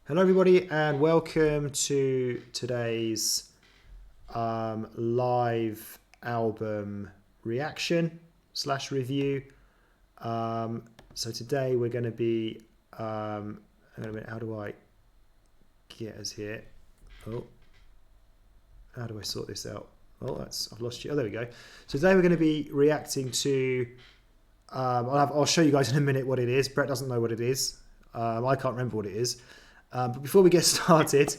Hello, everybody, and welcome to today's live album reaction slash review. So today we're going to be, hang on a minute, how do I get us here? Oh, how do I sort this out? Oh, I've lost you. Oh, there we go. So today we're going to be reacting to, I'll show you guys in a minute what it is. Brett doesn't know what it is. I can't remember what it is. But before we get started,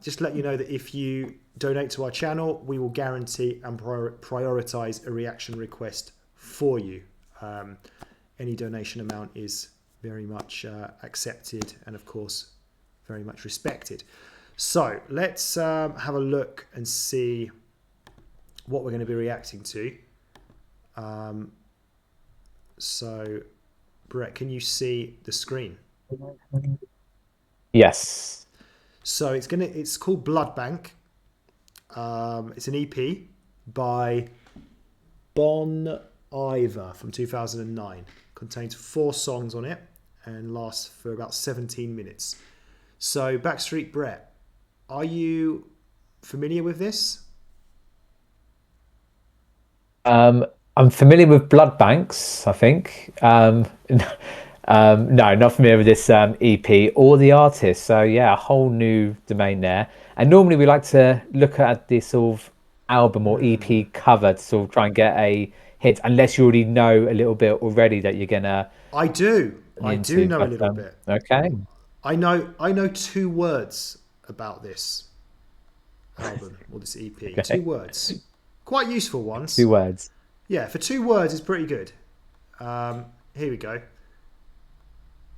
just let you know that if you donate to our channel, we will guarantee and prioritize a reaction request for you. Any donation amount is very much accepted and, of course, very much respected. So let's have a look and see what we're going to be reacting to. So, Brett, can you see the screen? Yes. So it's called Blood Bank. It's an EP by Bon Iver from 2009. Contains 4 songs on it and lasts for about 17 minutes. So Backstreet Brett, are you familiar with this? I'm familiar with blood banks, I think. No, not familiar with this EP or the artist. So yeah, a whole new domain there. And normally we like to look at this sort of album or EP cover to sort of try and get a hit, unless you already know a little bit already that you're gonna I do. I do into. know a But little bit. okay, I know 2 words about this album or this EP. 2 okay, words. Quite useful two ones. words. Yeah, for 2 words, it's pretty good. Here we go.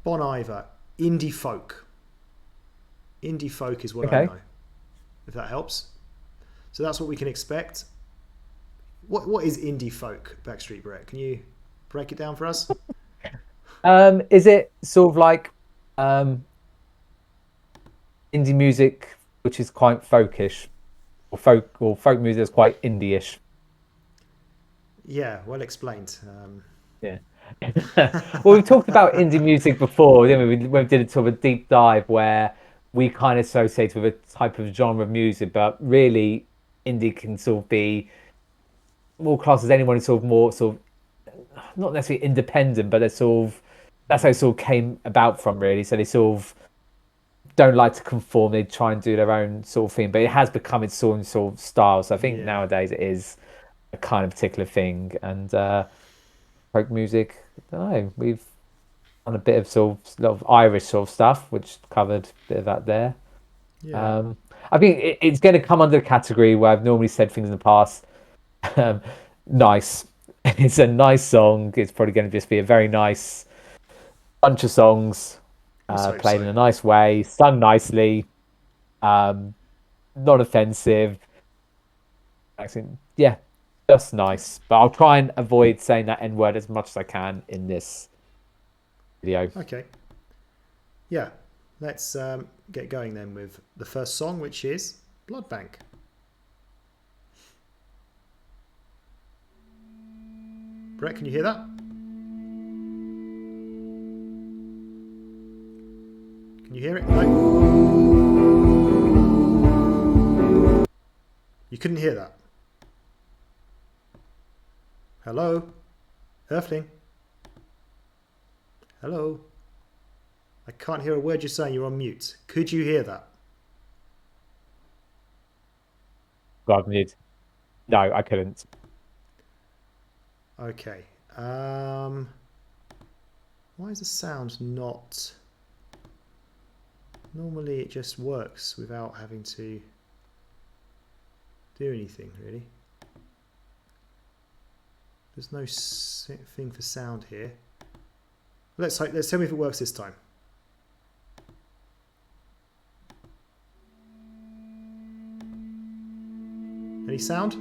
Bon Iver, indie folk. Indie folk is what I Okay. know, if that helps. So that's what we can expect. What is indie folk, Backstreet Brett? Can you break it down for us? Is it sort of like um indie music, which is quite folkish, or folk music that's quite indie-ish? Yeah, well explained. Yeah. Well, we've talked about indie music before, didn't we? We did a sort of a deep dive where we kind of associate with a type of genre of music, but really, indie can sort of be more classed as anyone who's sort of more sort of not necessarily independent, but they're sort of that's how it sort of came about from really. So they sort of don't like to conform; they try and do their own sort of thing, but it has become its own sort of style. So I think Yeah, nowadays it is a kind of particular thing, and folk music. I don't know. We've done a bit of sort of lot of Irish sort of stuff, which covered a bit of that there. yeah. Um, I think it's going to come under a category where I've normally said things in the past. Um, nice. It's a nice song. It's probably going to just be a very nice bunch of songs Let's hope played so. in a nice way, sung nicely, um, not offensive. Accent. Yeah, just nice. But I'll try and avoid saying that N word as much as I can in this video. Okay. Yeah, let's get going then with the first song, which is Blood Bank. Brett, can you hear that? Can you hear it? No? You couldn't hear that. Hello? Earthling? Hello? I can't hear a word you're saying. You're on mute. Could you hear that? God, mute. No, I couldn't. Okay. Why is the sound not... Normally it just works without having to do anything, really. There's no thing for sound here. Let's tell me if it works this time. Any sound?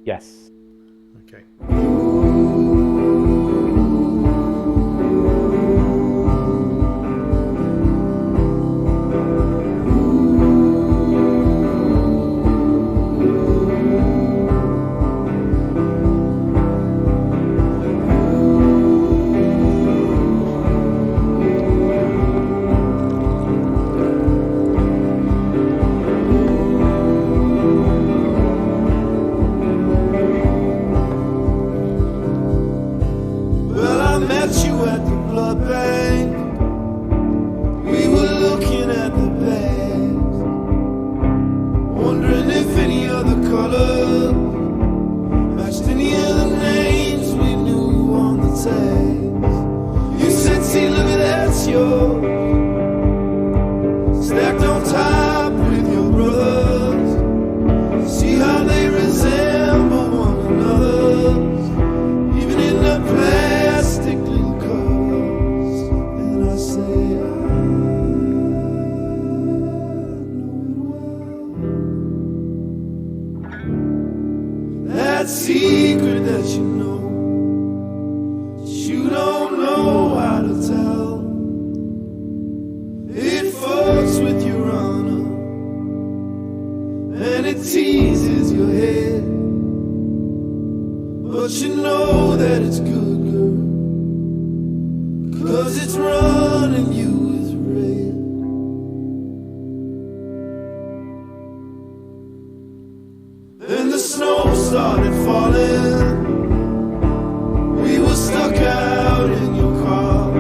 Yes. Okay. yours, stacked on top with your brothers. See how they resemble one another's, even in the plastic little covers. And I say, I know it well. That secret that you know, you don't know how to tell. It fucks with your honor, and it teases your head. But you know that it's good, girl, 'cause it's running you is red. Then the snow started falling. We were stuck out in your car.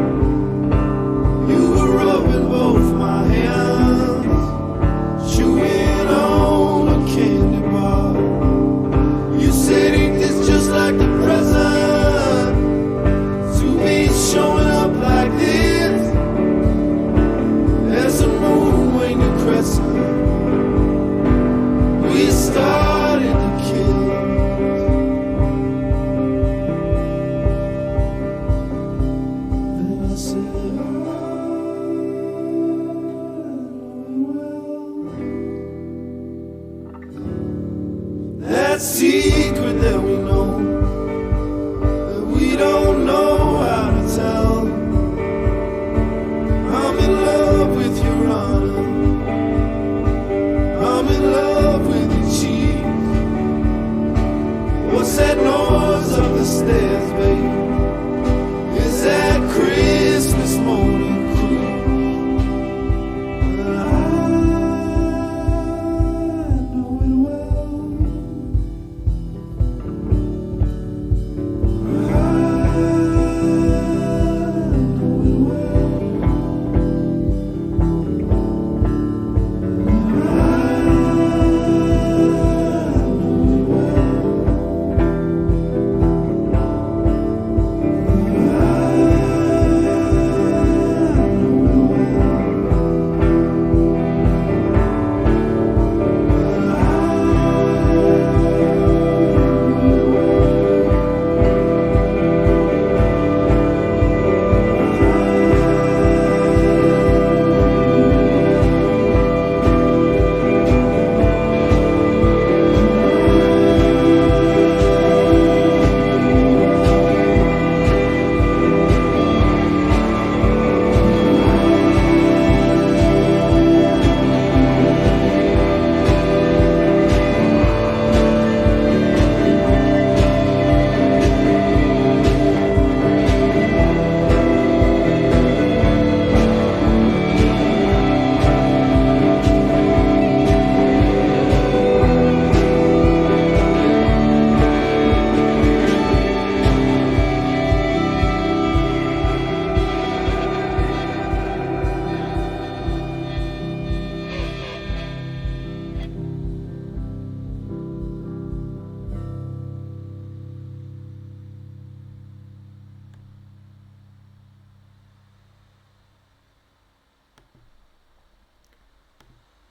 You were rubbing both my hands, chewing on a candy bar. You said, ain't this just like the present, to be showing up like this? There's a moon when you're crescent. We started to kill. That secret that we know, that we don't know how to tell. I'm in love with your honor, I'm in love with your cheese. What's that noise up the stairs, baby? Is that Christmas morning crew? I know it well. I know it well.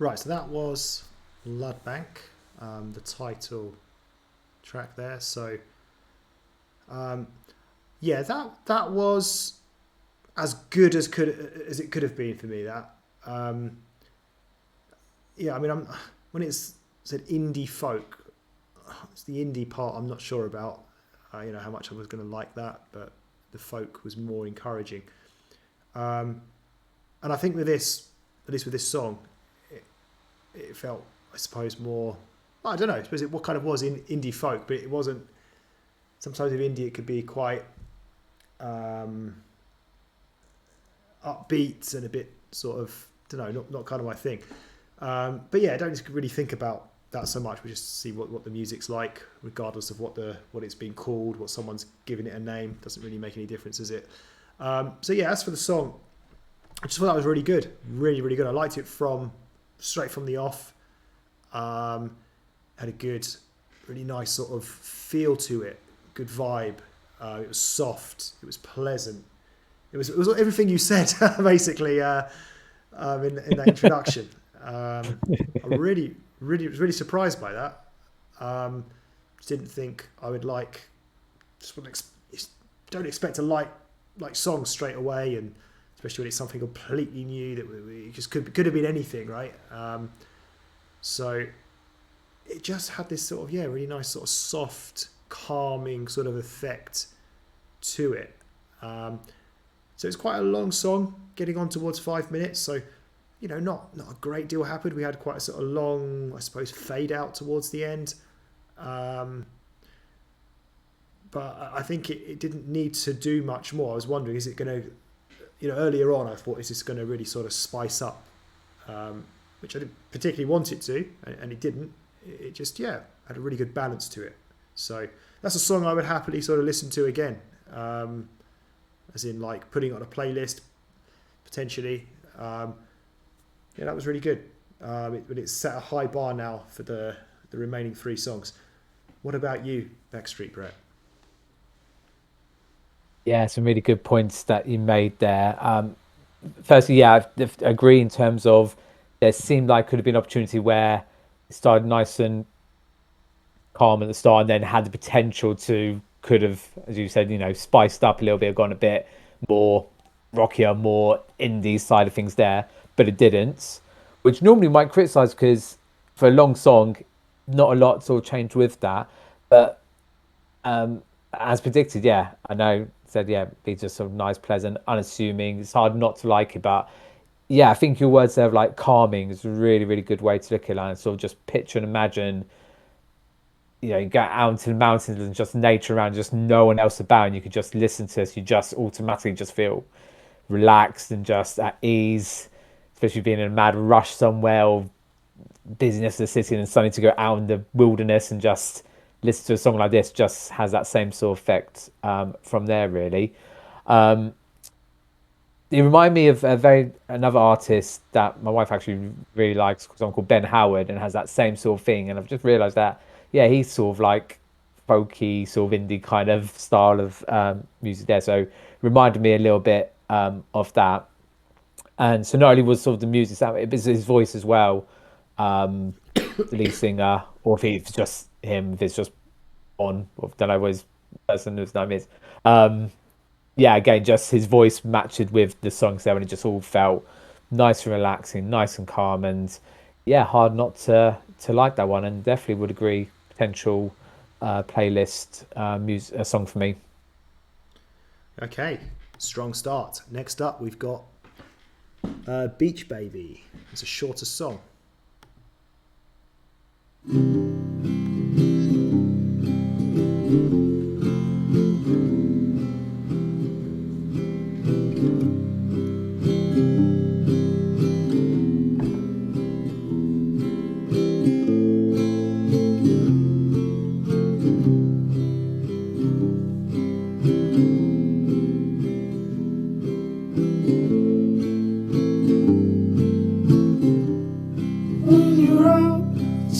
Right, so that was Blood Bank, the title track there. So, yeah, that was as good as it could have been for me. That, yeah, I mean, when it's said indie folk, it's the indie part I'm not sure about. You know how much I was going to like that, but the folk was more encouraging. And I think with this, at least with this song, it felt, I suppose, more, I don't know, I suppose what kind of was in indie folk, but it wasn't. Sometimes with indie it could be quite upbeat and a bit sort of, don't know, not kind of my thing. But yeah, I don't really think about that so much. We just see what the music's like, regardless of what it's been called, what someone's given it a name. Doesn't really make any difference, does it? So yeah, as for the song, I just thought that was really good, really, really good. I liked it straight from the off. Had a good, really nice sort of feel to it, good vibe. It was soft, it was pleasant. It was everything you said basically in that introduction. I really was really surprised by that. Didn't think I would like. Don't expect to like songs straight away, and especially when it's something completely new that we just could have been anything, right? So it just had this sort of really nice sort of soft, calming sort of effect to it. So it's quite a long song, getting on towards 5 minutes. So not a great deal happened. We had quite a sort of long, I suppose, fade out towards the end. But I think it didn't need to do much more. I was wondering, is it going to, earlier on I thought, is this going to really sort of spice up, which I didn't particularly want it to, and it didn't. It just, had a really good balance to it. So that's a song I would happily sort of listen to again, as in like putting it on a playlist, potentially. That was really good. It's set a high bar now for the remaining 3 songs. What about you, Backstreet Brett? Yeah, some really good points that you made there. Firstly, I agree in terms of there seemed like could have been an opportunity where it started nice and calm at the start and then had the potential to could have, as you said, spiced up a little bit, gone a bit more rockier, more indie side of things there, but it didn't, which normally might criticize because for a long song, not a lot sort of changed with that. But as predicted, I know said be just sort of nice, pleasant, unassuming. It's hard not to like it, but I think your words there of like calming is a really, really good way to look at it, and sort of just picture and imagine, you go out into the mountains and just nature around, just no one else about, and you could just listen to this, you just automatically just feel relaxed and just at ease, especially being in a mad rush somewhere or busyness of the city, and suddenly to go out in the wilderness and just listen to a song like this just has that same sort of effect from there, really. It reminded me of another artist that my wife actually really likes, someone called Ben Howard, and has that same sort of thing. And I've just realised that, he's sort of like folky, sort of indie kind of style of music there. So it reminded me a little bit of that. And so not only was sort of the music, it was his voice as well, the lead singer, or if it's just him, if it's just on, I don't know what his person's name is. Again, just his voice matched with the songs there, and it just all felt nice and relaxing, nice and calm, and hard not to like that one, and definitely would agree, potential playlist music song for me. Okay, strong start. Next up, we've got Beach Baby. It's a shorter song.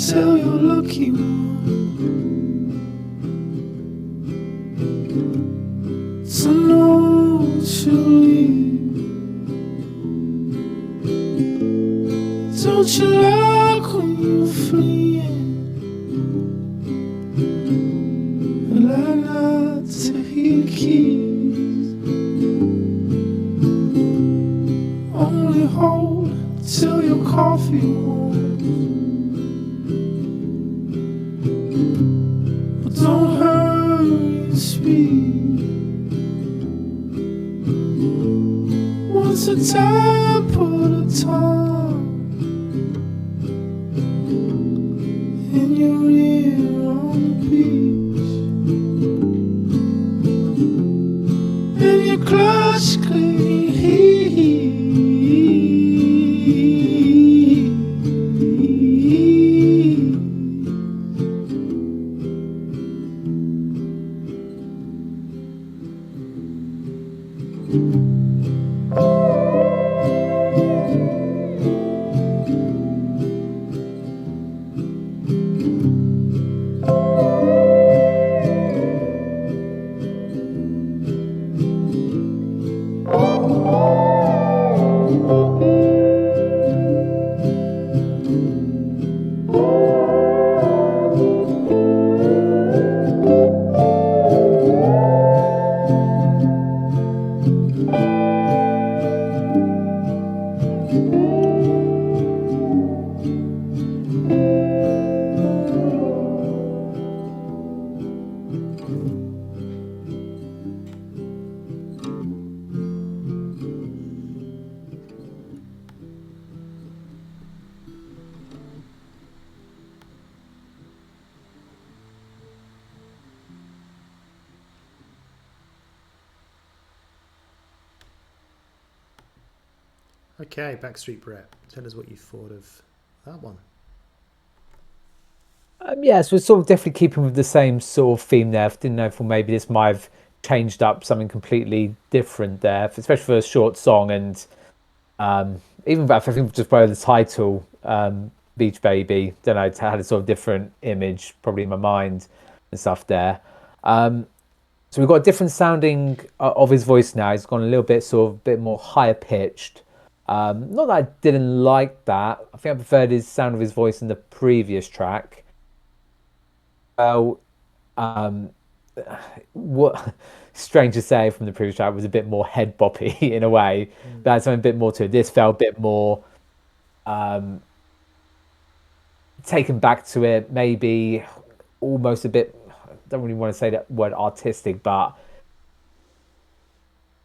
Tell your lucky one to know to leave. Don't you like when you're fleeing? Like not to hear keys. Only hold till your coffee warms. Don't hurry, speed. Once a time, put a time in your ear on the beach, and your clutch clean heat. Okay, Backstreet Brett. Tell us what you thought of that one. Yeah, so we're sort of definitely keeping with the same sort of theme there. I didn't know if maybe this might have changed up something completely different there, especially for a short song. And even I think just by the title, Beach Baby, don't know, it had a sort of different image probably in my mind and stuff there. So we've got a different sounding of his voice now. He's gone a little bit sort of a bit more higher pitched. Not that I didn't like that. I think I preferred his sound of his voice in the previous track. Well, what strange to say from the previous track was a bit more head boppy in a way. But had something a bit more to it. This felt a bit more taken back to it, maybe almost a bit. I don't really want to say that word artistic, but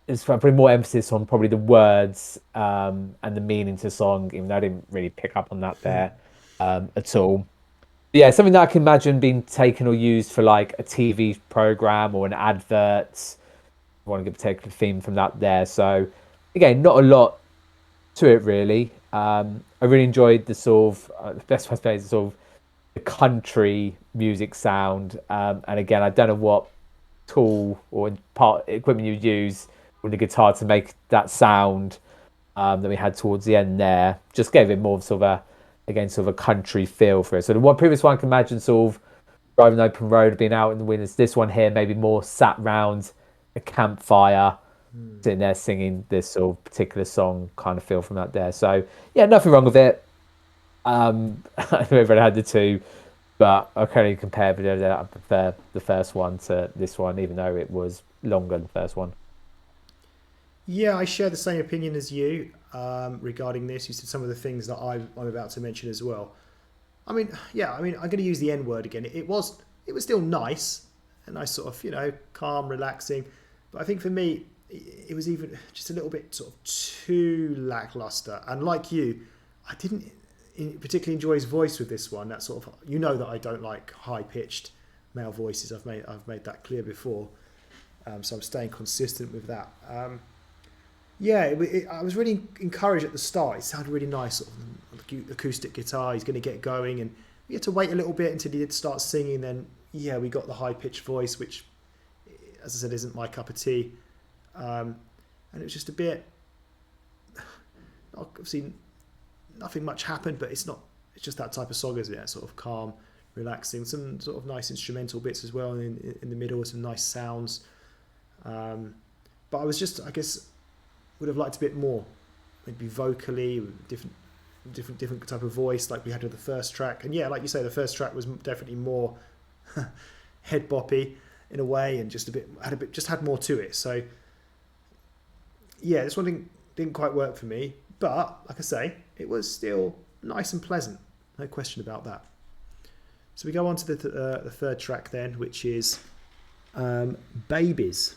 it's probably more emphasis on probably the words and the meaning to the song, even though I didn't really pick up on that there at all. Yeah, something that I can imagine being taken or used for like a TV program or an advert. I want to give a particular theme from that there. So again, not a lot to it really. I really enjoyed the sort of the best way to say is sort of the country music sound. And again, I don't know what tool or part equipment you use with the guitar to make that sound that we had towards the end there. Just gave it more of sort of a, again, sort of a country feel for it. So the one previous one I can imagine sort of driving an open road, being out in the wind. This one here maybe more sat round a campfire, sitting there singing this sort of particular song kind of feel from that there. So yeah, nothing wrong with it. I never had the two, but I can only compare. But I prefer the first one to this one, even though it was longer than the first one. Yeah, I share the same opinion as you regarding this. You said some of the things that I'm about to mention as well. I mean, I'm going to use the N word again. It was still nice, a nice sort of, calm, relaxing. But I think for me, it was even just a little bit sort of too lackluster. And like you, I didn't particularly enjoy his voice with this one. That sort of, that I don't like high pitched male voices. I've made that clear before. So I'm staying consistent with that. I was really encouraged at the start. It sounded really nice, sort of acoustic guitar. He's going to get going, and we had to wait a little bit until he did start singing. Then, we got the high-pitched voice, which, as I said, isn't my cup of tea. And it was just a bit. Obviously, nothing much happened, but it's not. It's just that type of song, isn't it? Sort of calm, relaxing. Some sort of nice instrumental bits as well in the middle. Some nice sounds. But I was just, I guess, would have liked a bit more, maybe vocally, different type of voice like we had with the first track. And like you say, the first track was definitely more head boppy in a way, and just had more to it. So this one didn't quite work for me, but like I say, it was still nice and pleasant, no question about that. So we go on to the third track then, which is Babies.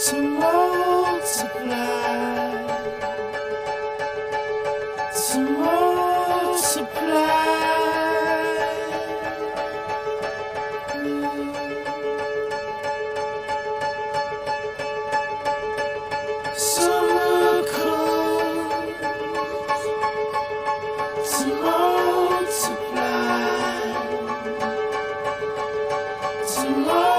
to multiply, to multiply. Summer comes to multiply, to multiply.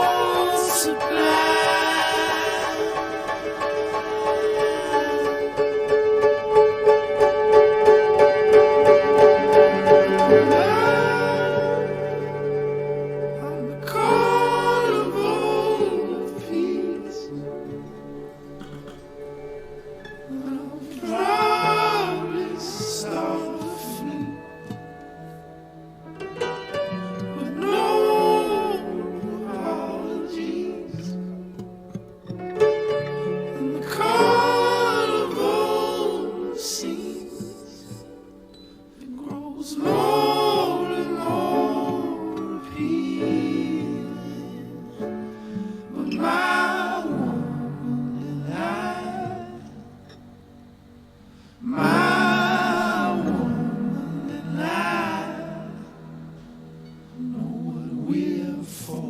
I'm the carnival of peace. I'm proudly start the fleet, with no apologies. And the carnival sings, it grows more and more appealing. But my woman and my woman and I know what we're for.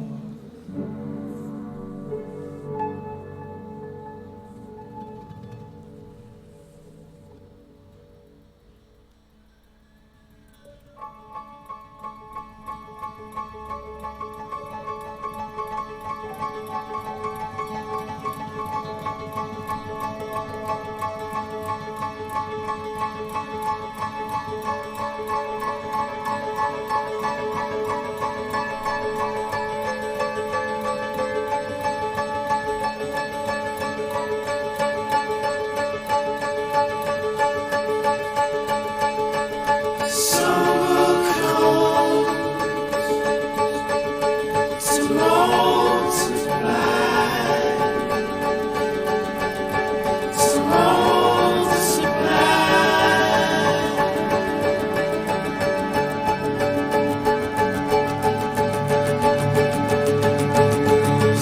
Summer comes to multiply, to multiply.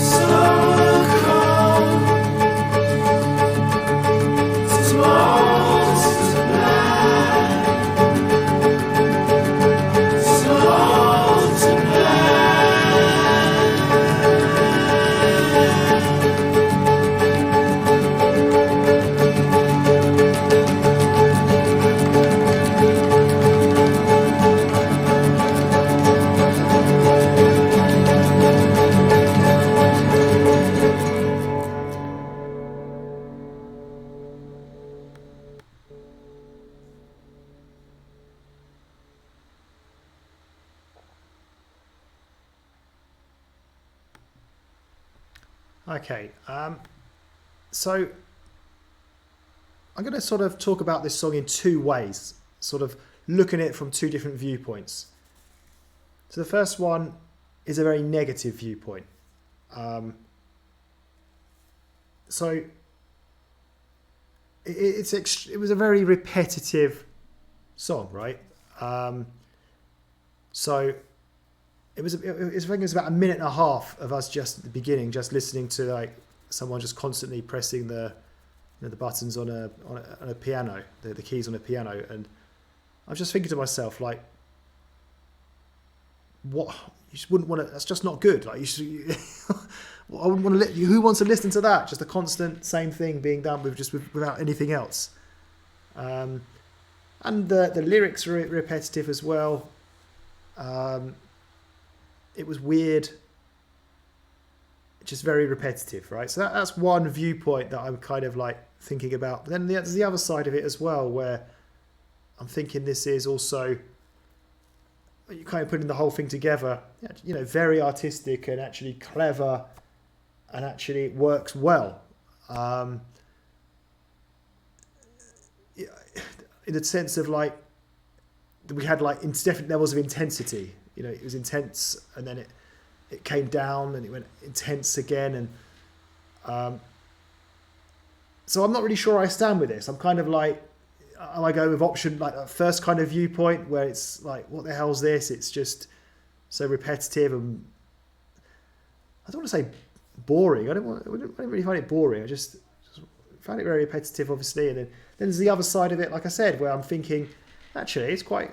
Summer comes to multiply. Okay, so I'm going to sort of talk about this song in two ways, sort of looking at it from two different viewpoints. So the first one is a very negative viewpoint. So it was a very repetitive song, right? So I think it was about a minute and a half of us just at the beginning, just listening to like someone just constantly pressing the buttons on a piano, the keys on a piano, and I was just thinking to myself, like, what, you just wouldn't want to. That's just not good. Like, you should. I wouldn't want to. Who wants to listen to that? Just a constant same thing being done without anything else. And the lyrics are repetitive as well. It was weird, just very repetitive, right? So that's one viewpoint that I'm kind of like thinking about. But then there's the other side of it as well, where I'm thinking this is also, you kind of putting the whole thing together, you know, very artistic and actually clever, and actually it works well. In the sense of like, we had like different levels of intensity. You know, it was intense, and then it came down, and it went intense again, and so I'm not really sure I stand with this. I'm kind of like, I go with option like that first kind of viewpoint where it's like, what the hell's this? It's just so repetitive, and I don't want to say boring. I didn't really find it boring. I just found it very repetitive, obviously. And then there's the other side of it, like I said, where I'm thinking, actually, it's quite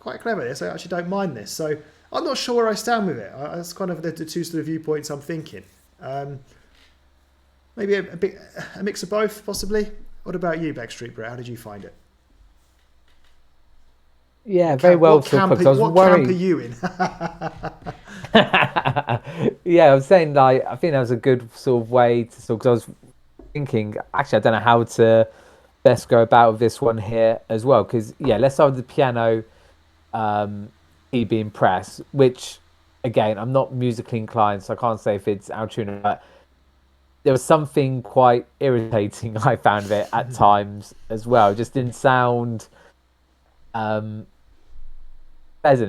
clever, this. I actually don't mind this. So I'm not sure where I stand with it. That's kind of the two sort of viewpoints I'm thinking. Maybe a mix of both, possibly. What about you, Backstreet Brett? How did you find it? Yeah, very well. What camp are you in? Yeah, I was saying, like, I think that was a good sort of way to sort, because I was thinking, actually, I don't know how to best go about with this one here as well. Because, yeah, let's start with the piano key being pressed, which, again, I'm not musically inclined, so I can't say if it's out of tune, but there was something quite irritating I found of it at times as well. It just didn't sound pleasant.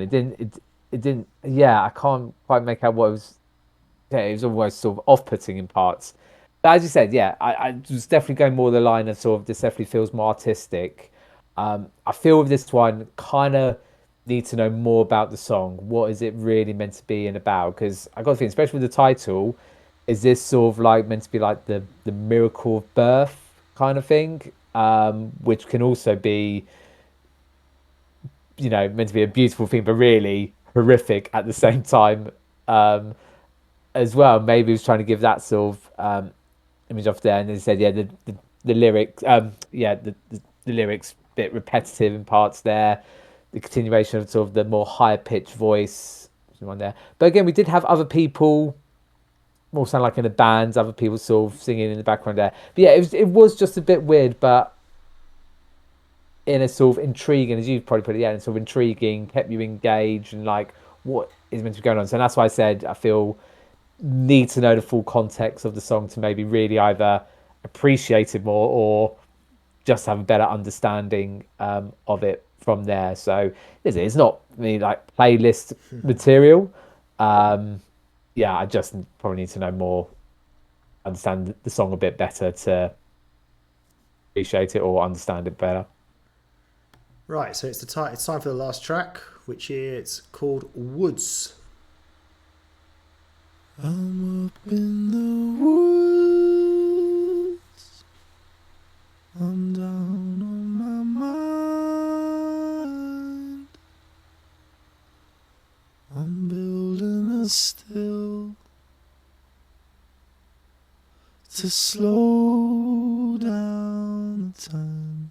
It didn't. Yeah, I can't quite make out what it was. Yeah, it was almost sort of off-putting in parts. But as you said, yeah, I was definitely going more the line of sort of this definitely feels more artistic. I feel with this one, kind of need to know more about the song. What is it really meant to be and about? Because I got to think, especially with the title, is this sort of like meant to be like the miracle of birth kind of thing, which can also be, you know, meant to be a beautiful thing, but really horrific at the same time as well. Maybe he was trying to give that sort of image off there, and then he said, yeah, the lyrics, the lyrics bit repetitive in parts there, the continuation of sort of the more higher pitched voice one there. But again, we did have other people more sound like in a band, other people sort of singing in the background there. But yeah, it was just a bit weird, but in a sort of intriguing, as you probably put it, yeah, in sort of intriguing, kept you engaged and like what is meant to be going on. So that's why I said I feel need to know the full context of the song to maybe really either appreciate it more or just have a better understanding of it from there. So it's not really like playlist material. Yeah, I just probably need to know more, understand the song a bit better to appreciate it or understand it better. Right, so it's time for the last track, which is called Woods. I'm up in the woods. I'm down on my mind. I'm building a still to slow down the time.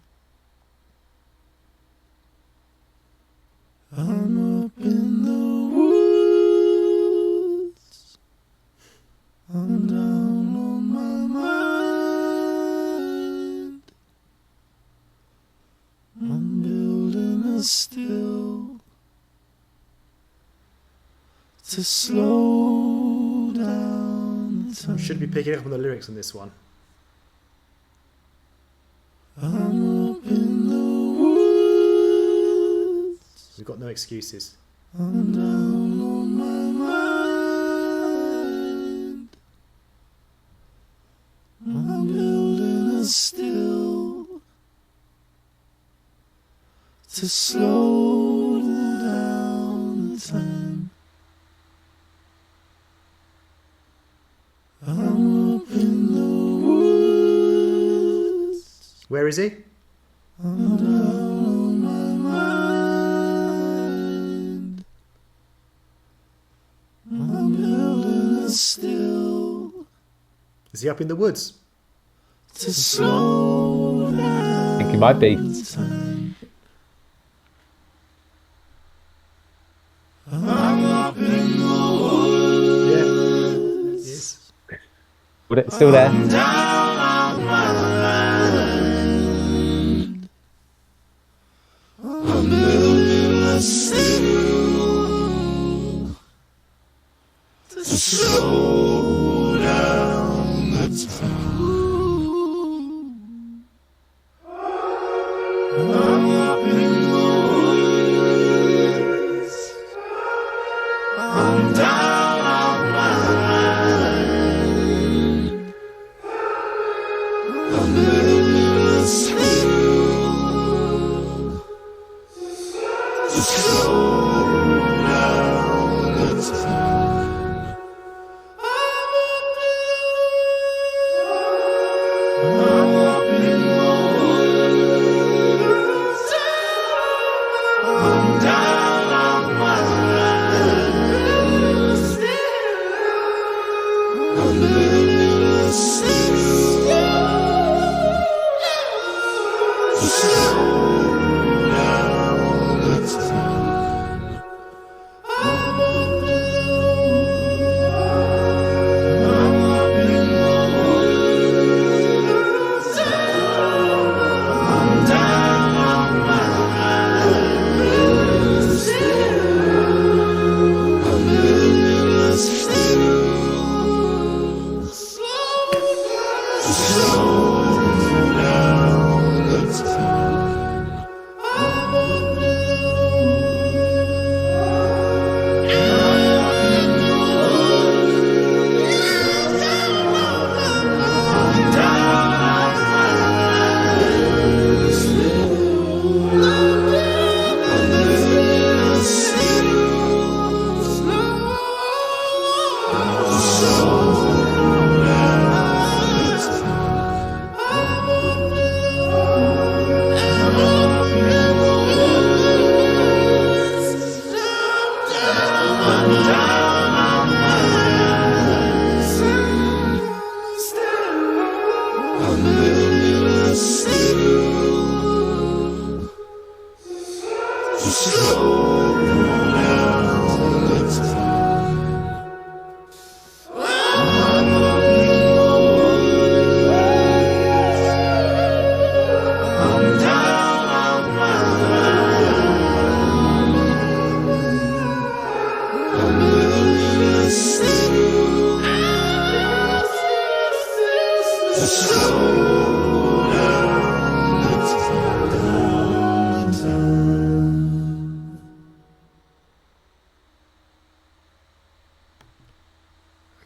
I'm up in the woods. I'm down on my mind. I'm building a still to slow down the time. You should be picking up on the lyrics on this one. I'm up in the woods. We've got no excuses. I'm down on my mind. I'm building a still to slow down the time. I'm up in the woods. Where is he? I'm down on my mind. I'm building a still Is he up in the woods? to slow down. I think he might be. Time. I'm up in the woods. Yeah. Yes. Still there? Down on my mind. I'm building a still to slow down the time. I'm up in the woods. I'm down on my mind. I'm building a still to slow down the time. I'm up in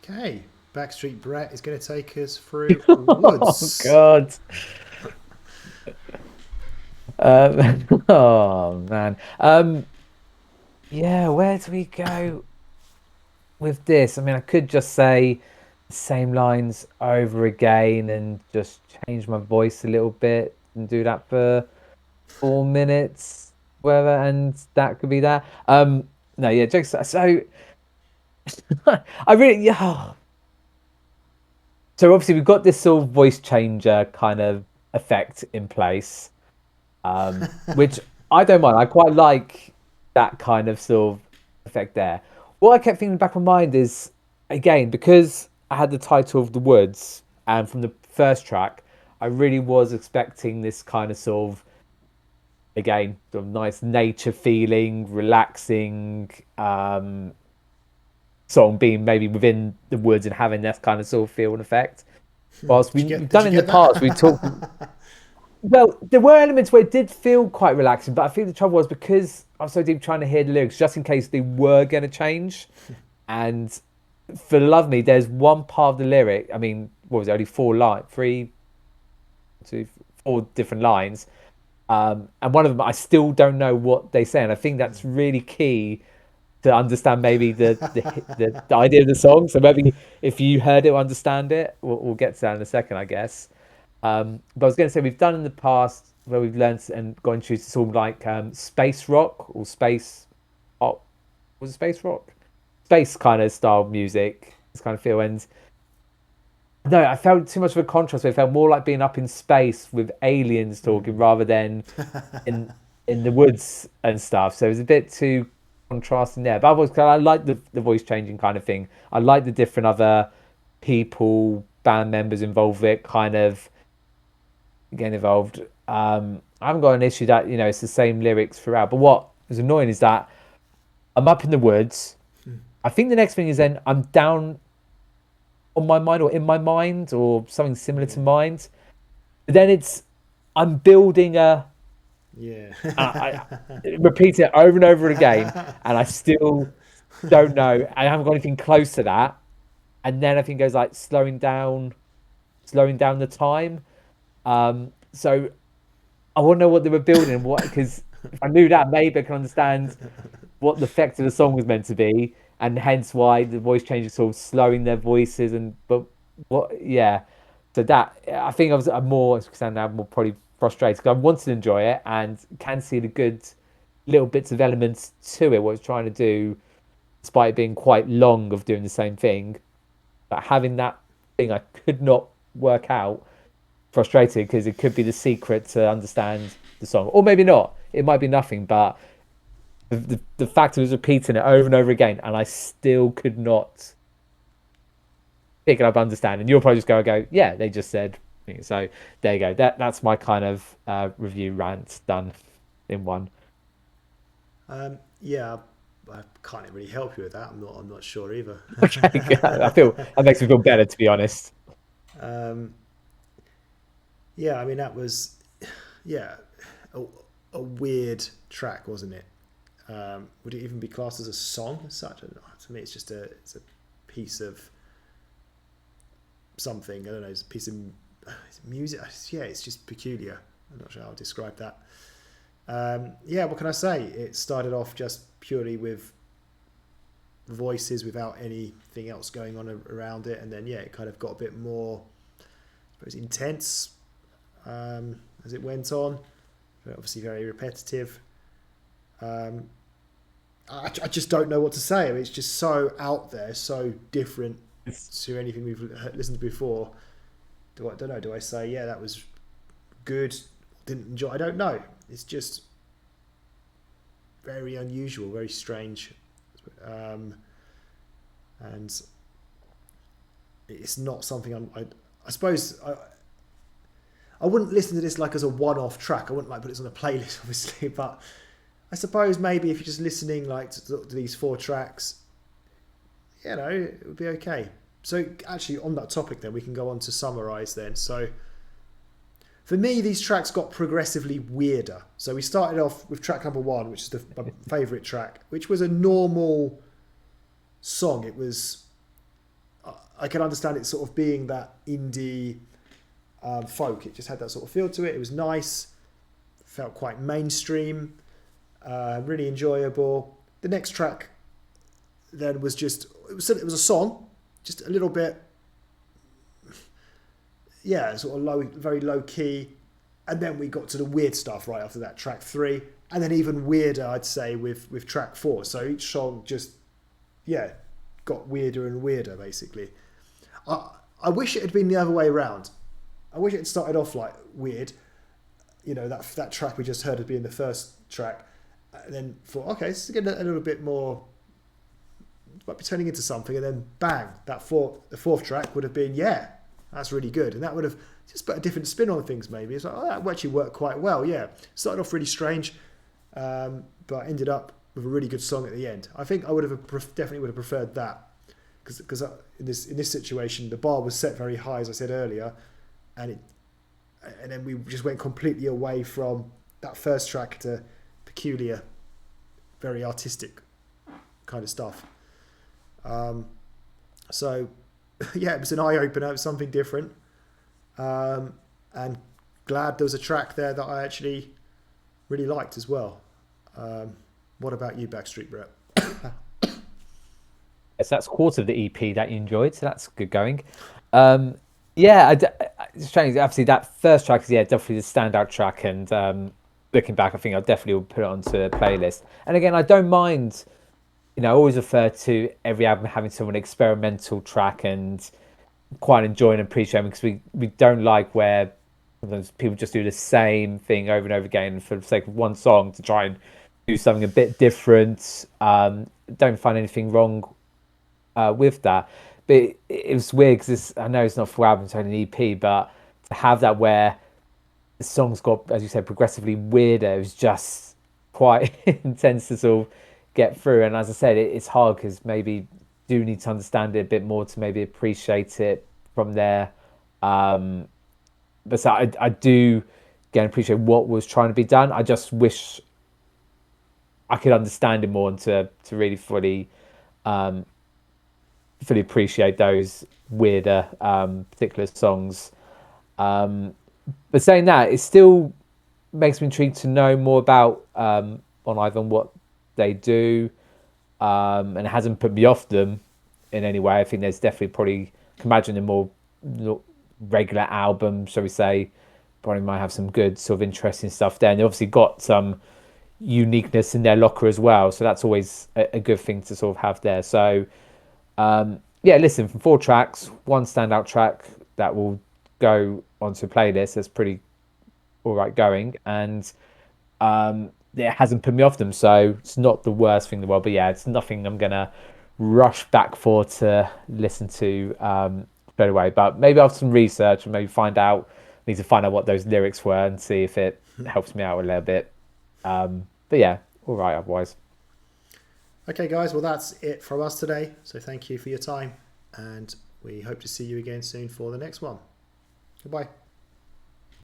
Okay, Backstreet Brett is going to take us through Woods. Oh God. Oh man. Yeah, where do we go with this? I mean, I could just say the same lines over again and just change my voice a little bit and do that for 4 minutes, whatever, and that could be that. No, yeah, jokes. So I really, yeah. So obviously we've got this sort of voice changer kind of effect in place, which I don't mind. I quite like that kind of sort of effect there. What I kept thinking in the back of my mind is, again, because I had the title of The Woods, and from the first track, I really was expecting this kind of sort of, again, sort of nice nature feeling, relaxing song being maybe within the woods and having that kind of sort of feel and effect. Whilst we've done in the past, we talked. Well, there were elements where it did feel quite relaxing, but I think the trouble was because I was so deep trying to hear the lyrics, just in case they were going to change. And for the love of me, there's one part of the lyric. I mean, what was it? Only 4 different lines, and one of them I still don't know what they say, and I think that's really key to understand maybe the idea of the song. So maybe if you heard it or understand it, we'll get to that in a second, I guess. But I was going to say we've done in the past where we've learned and gone through sort of like space rock or space pop. Was it space rock? Space kind of style music, this kind of feel. And no, I felt too much of a contrast. It felt more like being up in space with aliens talking rather than in the woods and stuff. So it was a bit too contrasting there. But I like the voice changing kind of thing. I like the different other people, band members involved with it, kind of getting involved. I haven't got an issue that, you know, it's the same lyrics throughout. But what is annoying is that I'm up in the woods. I think the next thing is then I'm down on my mind or in my mind or something similar to mind. But then I'm building I repeat it over and over again, and I still don't know. I haven't got anything close to that. And then I think it goes like slowing down the time. So I want to know what they were building, because if I knew that, maybe I can understand what the effect of the song was meant to be, and hence why the voice changes sort of slowing their voices. So that I think I'm more probably frustrated because I wanted to enjoy it and can see the good little bits of elements to it, what it's trying to do, despite it being quite long of doing the same thing. But having that thing I could not work out, frustrated, because it could be the secret to understand the song, or maybe not. It might be nothing, but the fact it was repeating it over and over again, and I still could not pick it up, understand. And you'll probably just go, yeah, they just said. So there you go. That's my kind of review rant done in one. Yeah, I can't really help you with that. I'm not sure either. Okay, I feel that makes me feel better, to be honest. Yeah, I mean that was, yeah, a weird track, wasn't it? Would it even be classed as a song as such? I don't know. To me, it's just it's a piece of something. I don't know. It's a piece of music. Yeah, it's just peculiar. I'm not sure how to describe that. Yeah, what can I say? It started off just purely with voices without anything else going on around it, and then yeah, it kind of got a bit more, I suppose, intense as it went on. But obviously very repetitive. I just don't know what to say. I mean, it's just so out there, so different to anything we've listened to before. I don't know. Do I say, yeah, that was good, didn't enjoy? I don't know. It's just very unusual, very strange, and it's not something I suppose I wouldn't listen to this like as a one-off track. I wouldn't like put this on a playlist, obviously, but I suppose maybe if you're just listening like to these 4 tracks, you know, it would be okay. So actually on that topic then, we can go on to summarise then. So for me, these tracks got progressively weirder. So we started off with track number 1, which is my favourite track, which was a normal song. It was, I can understand it sort of being that indie folk. It just had that sort of feel to it. It was nice, felt quite mainstream, really enjoyable. The next track then was just, it was a song, just a little bit, yeah, sort of low, very low key. And then we got to the weird stuff right after that, track 3, and then even weirder, I'd say, with track 4. So each song just, yeah, got weirder and weirder, basically. I wish it had been the other way around. I wish it had started off like weird, you know, that track we just heard as being the first track, and then thought, okay, this is getting a little bit more, might be turning into something, and then bang, the fourth track would have been, yeah, that's really good, and that would have just put a different spin on things. Maybe it's like, oh, that actually worked quite well. Yeah, started off really strange, but ended up with a really good song at the end. I think I would have definitely would have preferred that, because in this situation the bar was set very high, as I said earlier, and then we just went completely away from that first track to peculiar, very artistic kind of stuff. So yeah, it was an eye-opener. It was something different, and glad there was a track there that I actually really liked as well. What about you, Backstreet, Brett? Yes, that's a quarter of the EP that you enjoyed, so that's good going. Yeah, it's strange. Obviously, that first track is definitely the standout track, and looking back, I think I definitely will put it onto a playlist. And again, I don't mind. You know, I always refer to every album having sort of an experimental track, and quite enjoying and appreciating, because we don't like where sometimes people just do the same thing over and over again for the sake of one song to try and do something a bit different. Don't find anything wrong with that, but it was weird because I know it's not full album, it's only an EP, but to have that where the songs got, as you said, progressively weirder, it was just quite intense to sort of get through. And as I said, it's hard because maybe do need to understand it a bit more to maybe appreciate it from there. But so I do again appreciate what was trying to be done. I just wish I could understand it more and to really fully appreciate those weirder particular songs. But saying that, it still makes me intrigued to know more about Bon Iver and what they do, and it hasn't put me off them in any way. I think there's definitely probably can imagine a more regular album, shall we say, probably might have some good sort of interesting stuff there, and they obviously got some uniqueness in their locker as well, so that's always a good thing to sort of have there. So yeah, listen, from 4 tracks, one standout track that will go onto a playlist that's pretty all right going, and it hasn't put me off them. So it's not the worst thing in the world. But yeah, it's nothing I'm gonna rush back for to listen to straight away. But maybe I'll have some research and maybe need to find out what those lyrics were and see if it helps me out a little bit. But yeah, all right otherwise. Okay, guys, well, that's it from us today. So thank you for your time, and we hope to see you again soon for the next one. Goodbye.